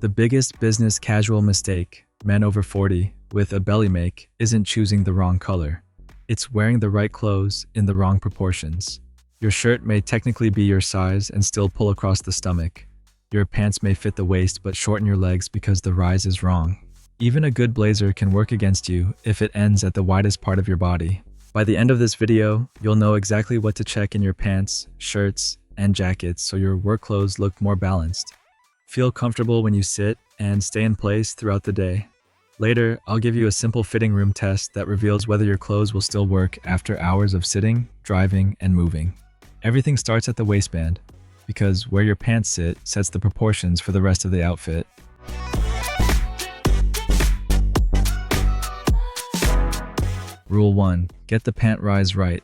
The biggest business casual mistake men over 40 with a belly make isn't choosing the wrong color. It's wearing the right clothes in the wrong proportions. Your shirt may technically be your size and still pull across the stomach. Your pants may fit the waist but shorten your legs because the rise is wrong. Even a good blazer can work against you if it ends at the widest part of your body. By the end of this video, you'll know exactly what to check in your pants, shirts, and jackets so your work clothes look more balanced. Feel comfortable when you sit and stay in place throughout the day. Later, I'll give you a simple fitting room test that reveals whether your clothes will still work after hours of sitting, driving, and moving. Everything starts at the waistband, because where your pants sit sets the proportions for the rest of the outfit. Rule 1. Get the pant rise right.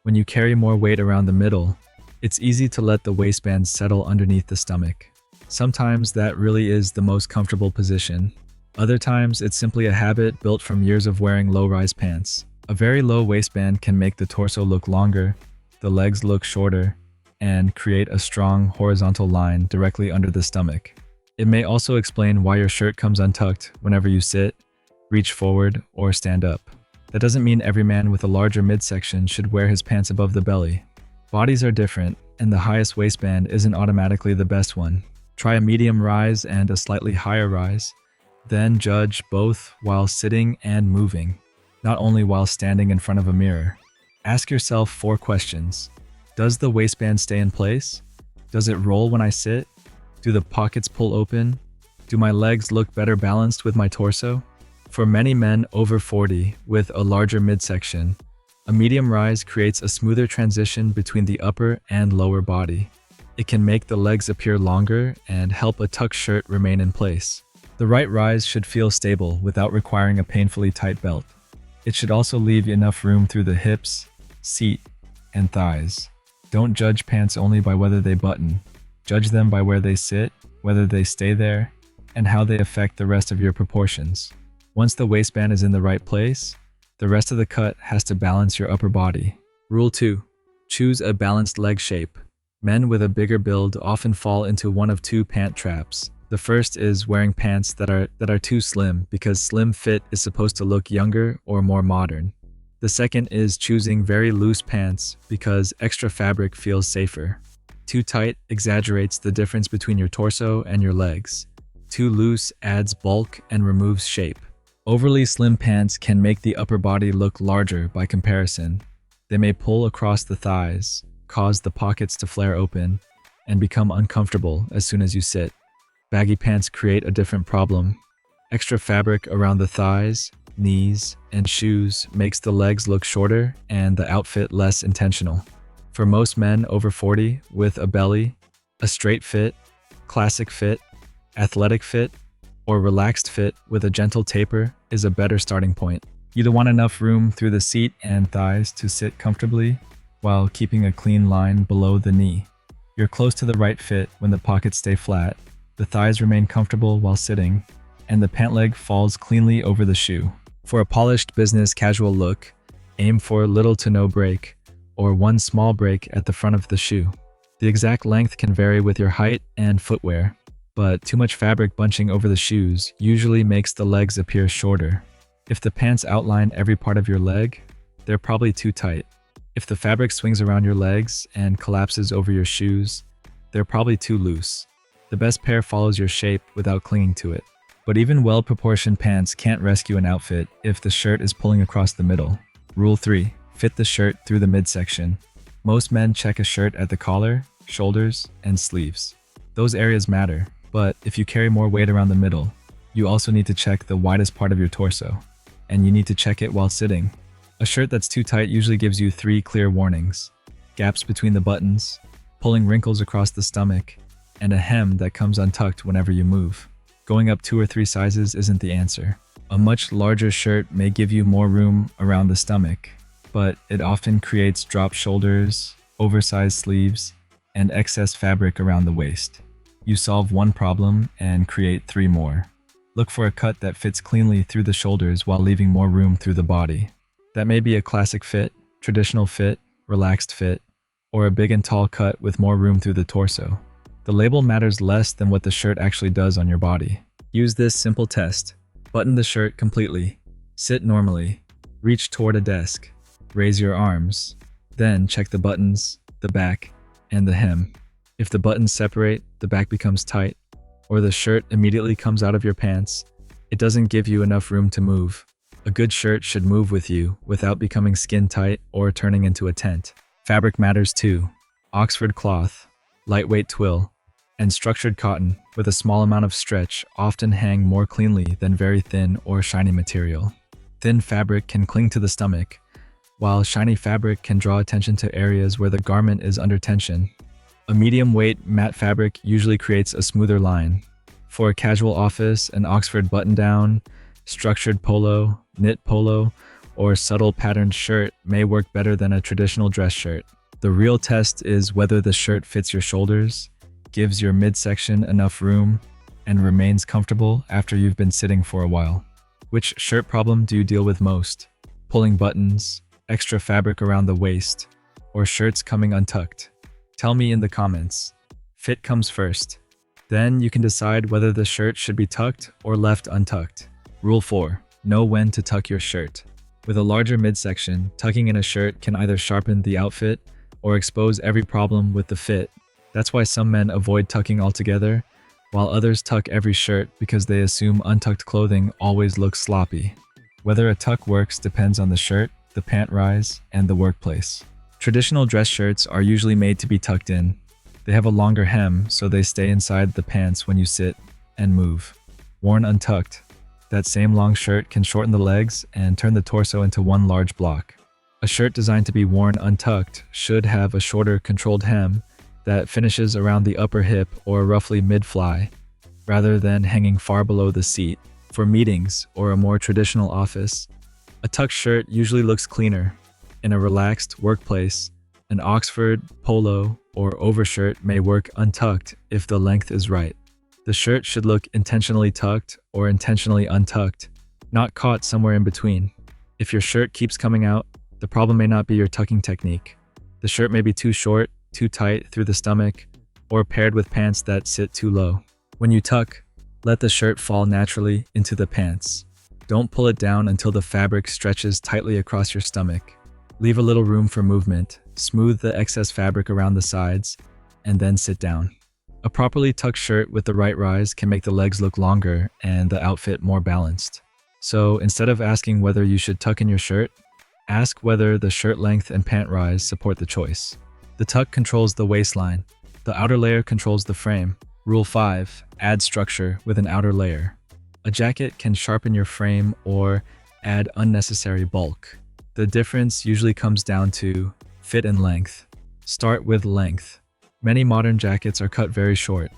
When you carry more weight around the middle, it's easy to let the waistband settle underneath the stomach. Sometimes that really is the most comfortable position. Other times, it's simply a habit built from years of wearing low-rise pants. A very low waistband can make the torso look longer, the legs look shorter, and create a strong horizontal line directly under the stomach. It may also explain why your shirt comes untucked whenever you sit, reach forward, or stand up. That doesn't mean every man with a larger midsection should wear his pants above the belly. Bodies are different, and the highest waistband isn't automatically the best one. Try a medium rise and a slightly higher rise. Then judge both while sitting and moving, not only while standing in front of a mirror. Ask yourself 4 questions. Does the waistband stay in place? Does it roll when I sit? Do the pockets pull open? Do my legs look better balanced with my torso? For many men over 40 with a larger midsection, a medium rise creates a smoother transition between the upper and lower body. It can make the legs appear longer and help a tucked shirt remain in place. The right rise should feel stable without requiring a painfully tight belt. It should also leave enough room through the hips, seat, and thighs. Don't judge pants only by whether they button. Judge them by where they sit, whether they stay there, and how they affect the rest of your proportions. Once the waistband is in the right place, the rest of the cut has to balance your upper body. Rule 2. Choose a balanced leg shape. Men with a bigger build often fall into one of 2 pant traps. The first is wearing pants that are too slim because slim fit is supposed to look younger or more modern. The second is choosing very loose pants because extra fabric feels safer. Too tight exaggerates the difference between your torso and your legs. Too loose adds bulk and removes shape. Overly slim pants can make the upper body look larger by comparison. They may pull across the thighs, cause the pockets to flare open, and become uncomfortable as soon as you sit. Baggy pants create a different problem. Extra fabric around the thighs, knees, and shoes makes the legs look shorter and the outfit less intentional. For most men over 40 with a belly, a straight fit, classic fit, athletic fit, or relaxed fit with a gentle taper is a better starting point. You want enough room through the seat and thighs to sit comfortably while keeping a clean line below the knee. You're close to the right fit when the pockets stay flat, the thighs remain comfortable while sitting, and the pant leg falls cleanly over the shoe. For a polished business casual look, aim for little to no break, or one small break at the front of the shoe. The exact length can vary with your height and footwear, but too much fabric bunching over the shoes usually makes the legs appear shorter. If the pants outline every part of your leg, they're probably too tight. If the fabric swings around your legs and collapses over your shoes, they're probably too loose. The best pair follows your shape without clinging to it. But even well-proportioned pants can't rescue an outfit if the shirt is pulling across the middle. Rule 3. Fit the shirt through the midsection. Most men check a shirt at the collar, shoulders, and sleeves. Those areas matter, but if you carry more weight around the middle, you also need to check the widest part of your torso. And you need to check it while sitting. A shirt that's too tight usually gives you 3 clear warnings: gaps between the buttons, pulling wrinkles across the stomach, and a hem that comes untucked whenever you move. Going up 2 or 3 sizes isn't the answer. A much larger shirt may give you more room around the stomach, but it often creates dropped shoulders, oversized sleeves, and excess fabric around the waist. You solve one problem and create 3 more. Look for a cut that fits cleanly through the shoulders while leaving more room through the body. That may be a classic fit, traditional fit, relaxed fit, or a big and tall cut with more room through the torso. The label matters less than what the shirt actually does on your body. Use this simple test. Button the shirt completely. Sit normally. Reach toward a desk. Raise your arms. Then check the buttons, the back, and the hem. If the buttons separate, the back becomes tight, or the shirt immediately comes out of your pants, it doesn't give you enough room to move. A good shirt should move with you without becoming skin tight or turning into a tent. Fabric matters too. Oxford cloth, lightweight twill, and structured cotton with a small amount of stretch often hang more cleanly than very thin or shiny material. Thin fabric can cling to the stomach, while shiny fabric can draw attention to areas where the garment is under tension. A medium-weight matte fabric usually creates a smoother line. For a casual office, an Oxford button-down, structured polo, knit polo, or subtle patterned shirt may work better than a traditional dress shirt. The real test is whether the shirt fits your shoulders, gives your midsection enough room, and remains comfortable after you've been sitting for a while. Which shirt problem do you deal with most? Pulling buttons, extra fabric around the waist, or shirts coming untucked? Tell me in the comments. Fit comes first. Then you can decide whether the shirt should be tucked or left untucked. Rule 4. Know when to tuck your shirt. With a larger midsection, tucking in a shirt can either sharpen the outfit or expose every problem with the fit. That's why some men avoid tucking altogether, while others tuck every shirt because they assume untucked clothing always looks sloppy. Whether a tuck works depends on the shirt, the pant rise, and the workplace. Traditional dress shirts are usually made to be tucked in. They have a longer hem, so they stay inside the pants when you sit and move. Worn untucked, that same long shirt can shorten the legs and turn the torso into one large block. A shirt designed to be worn untucked should have a shorter, controlled hem that finishes around the upper hip or roughly mid-fly, rather than hanging far below the seat. For meetings or a more traditional office, a tucked shirt usually looks cleaner. In a relaxed workplace, an Oxford, polo, or overshirt may work untucked if the length is right. The shirt should look intentionally tucked or intentionally untucked, not caught somewhere in between. If your shirt keeps coming out, the problem may not be your tucking technique. The shirt may be too short, too tight through the stomach, or paired with pants that sit too low. When you tuck, let the shirt fall naturally into the pants. Don't pull it down until the fabric stretches tightly across your stomach. Leave a little room for movement, smooth the excess fabric around the sides, and then sit down. A properly tucked shirt with the right rise can make the legs look longer and the outfit more balanced. So instead of asking whether you should tuck in your shirt, ask whether the shirt length and pant rise support the choice. The tuck controls the waistline. The outer layer controls the frame. Rule 5. Add structure with an outer layer. A jacket can sharpen your frame or add unnecessary bulk. The difference usually comes down to fit and length. Start with length. Many modern jackets are cut very short.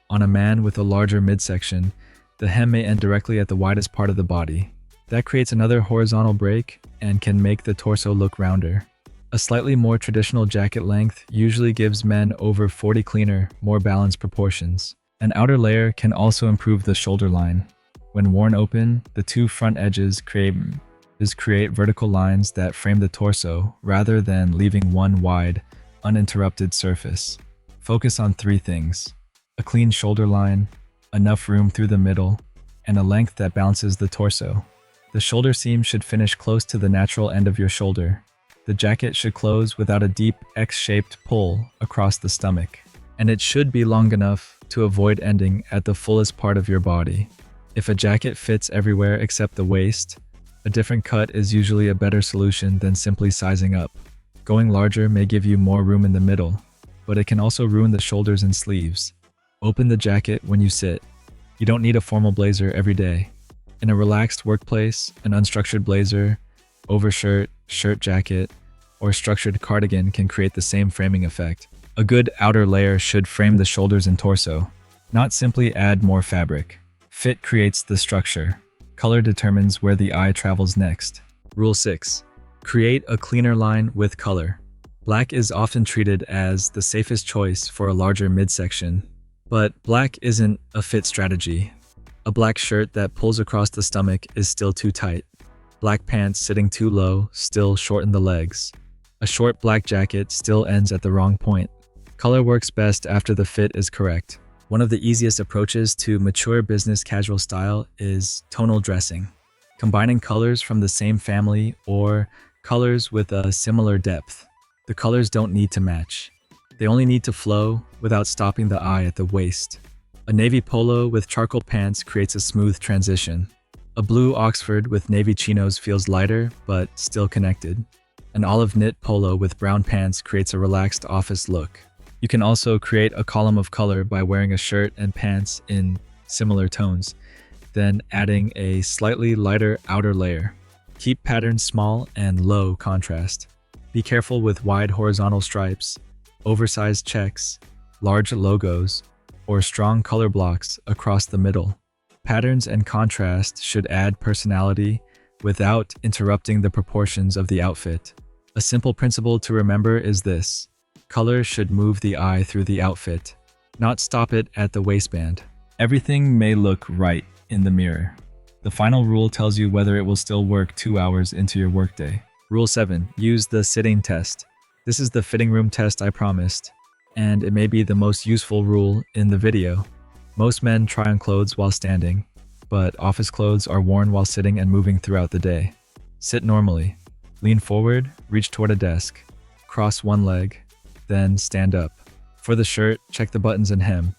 On a man with a larger midsection, the hem may end directly at the widest part of the body. That creates another horizontal break and can make the torso look rounder. A slightly more traditional jacket length usually gives men over 40 cleaner, more balanced proportions. An outer layer can also improve the shoulder line. When worn open, the two front edges create vertical lines that frame the torso rather than leaving one wide, uninterrupted surface. Focus on 3 things: a clean shoulder line, enough room through the middle, and a length that balances the torso. The shoulder seam should finish close to the natural end of your shoulder. The jacket should close without a deep X-shaped pull across the stomach, and it should be long enough to avoid ending at the fullest part of your body. If a jacket fits everywhere except the waist, a different cut is usually a better solution than simply sizing up. Going larger may give you more room in the middle, but it can also ruin the shoulders and sleeves. Open the jacket when you sit. You don't need a formal blazer every day. In a relaxed workplace, an unstructured blazer, overshirt, shirt jacket, or structured cardigan can create the same framing effect. A good outer layer should frame the shoulders and torso, not simply add more fabric. Fit creates the structure. Color determines where the eye travels next. Rule 6. Create a cleaner line with color. Black is often treated as the safest choice for a larger midsection, but black isn't a fit strategy. A black shirt that pulls across the stomach is still too tight. Black pants sitting too low still shorten the legs. A short black jacket still ends at the wrong point. Color works best after the fit is correct. One of the easiest approaches to mature business casual style is tonal dressing. Combining colors from the same family or colors with a similar depth. The colors don't need to match. They only need to flow without stopping the eye at the waist. A navy polo with charcoal pants creates a smooth transition. A blue Oxford with navy chinos feels lighter but still connected. An olive knit polo with brown pants creates a relaxed office look. You can also create a column of color by wearing a shirt and pants in similar tones, then adding a slightly lighter outer layer. Keep patterns small and low contrast. Be careful with wide horizontal stripes, oversized checks, large logos, or strong color blocks across the middle. Patterns and contrast should add personality without interrupting the proportions of the outfit. A simple principle to remember is this: color should move the eye through the outfit, not stop it at the waistband. Everything may look right in the mirror. The final rule tells you whether it will still work 2 hours into your workday. Rule 7. Use the sitting test. This is the fitting room test I promised, and it may be the most useful rule in the video. Most men try on clothes while standing, but office clothes are worn while sitting and moving throughout the day. Sit normally. Lean forward, reach toward a desk. Cross one leg, then stand up. For the shirt, check the buttons and hem.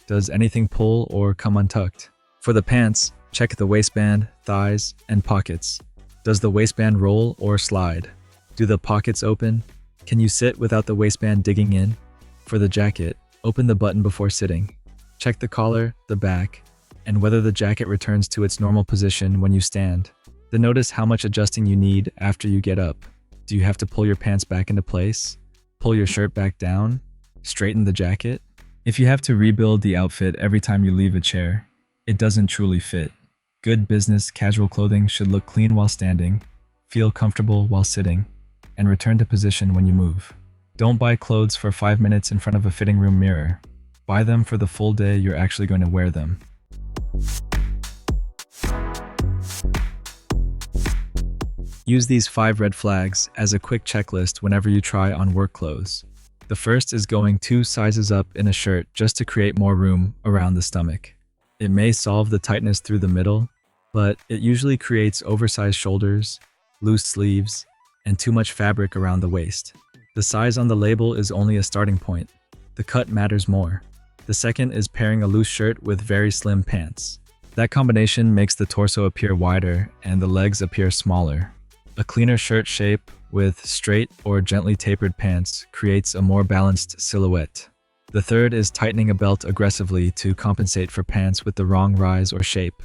Does anything pull or come untucked? For the pants, check the waistband, thighs, and pockets. Does the waistband roll or slide? Do the pockets open? Can you sit without the waistband digging in? For the jacket, open the button before sitting. Check the collar, the back, and whether the jacket returns to its normal position when you stand. Then notice how much adjusting you need after you get up. Do you have to pull your pants back into place? Pull your shirt back down? Straighten the jacket? If you have to rebuild the outfit every time you leave a chair, it doesn't truly fit. Good business casual clothing should look clean while standing, feel comfortable while sitting, and return to position when you move. Don't buy clothes for 5 minutes in front of a fitting room mirror. Buy them for the full day you're actually going to wear them. Use these 5 red flags as a quick checklist whenever you try on work clothes. The first is going 2 sizes up in a shirt just to create more room around the stomach. It may solve the tightness through the middle, but it usually creates oversized shoulders, loose sleeves, and too much fabric around the waist. The size on the label is only a starting point. The cut matters more. The second is pairing a loose shirt with very slim pants. That combination makes the torso appear wider and the legs appear smaller. A cleaner shirt shape with straight or gently tapered pants creates a more balanced silhouette. The third is tightening a belt aggressively to compensate for pants with the wrong rise or shape.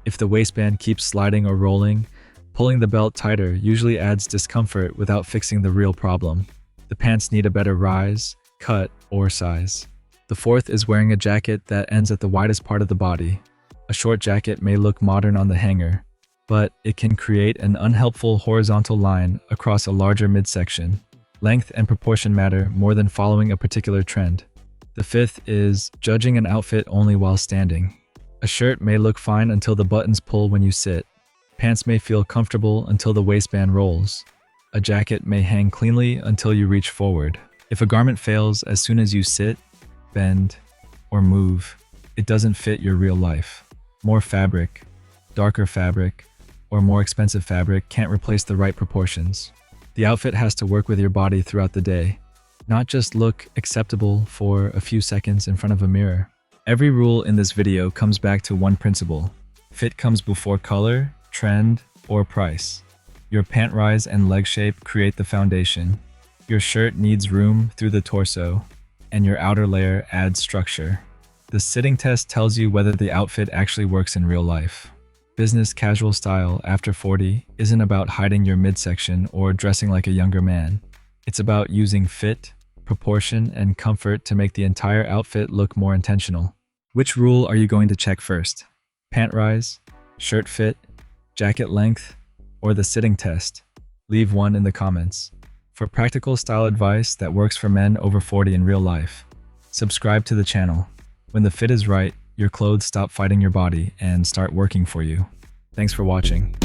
If the waistband keeps sliding or rolling, pulling the belt tighter usually adds discomfort without fixing the real problem. The pants need a better rise, cut, or size. The fourth is wearing a jacket that ends at the widest part of the body. A short jacket may look modern on the hanger, but it can create an unhelpful horizontal line across a larger midsection. Length and proportion matter more than following a particular trend. The fifth is judging an outfit only while standing. A shirt may look fine until the buttons pull when you sit. Pants may feel comfortable until the waistband rolls. A jacket may hang cleanly until you reach forward. If a garment fails as soon as you sit, bend, or move, it doesn't fit your real life. More fabric, darker fabric, or more expensive fabric can't replace the right proportions. The outfit has to work with your body throughout the day, not just look acceptable for a few seconds in front of a mirror. Every rule in this video comes back to one principle. Fit comes before color, trend, or price. Your pant rise and leg shape create the foundation. Your shirt needs room through the torso, and your outer layer adds structure. The sitting test tells you whether the outfit actually works in real life. Business casual style after 40 isn't about hiding your midsection or dressing like a younger man. It's about using fit, proportion, and comfort to make the entire outfit look more intentional. Which rule are you going to check first? Pant rise, shirt fit, jacket length, or the sitting test? Leave one in the comments. For practical style advice that works for men over 40 in real life, subscribe to the channel. When the fit is right, your clothes stop fighting your body and start working for you. Thanks for watching.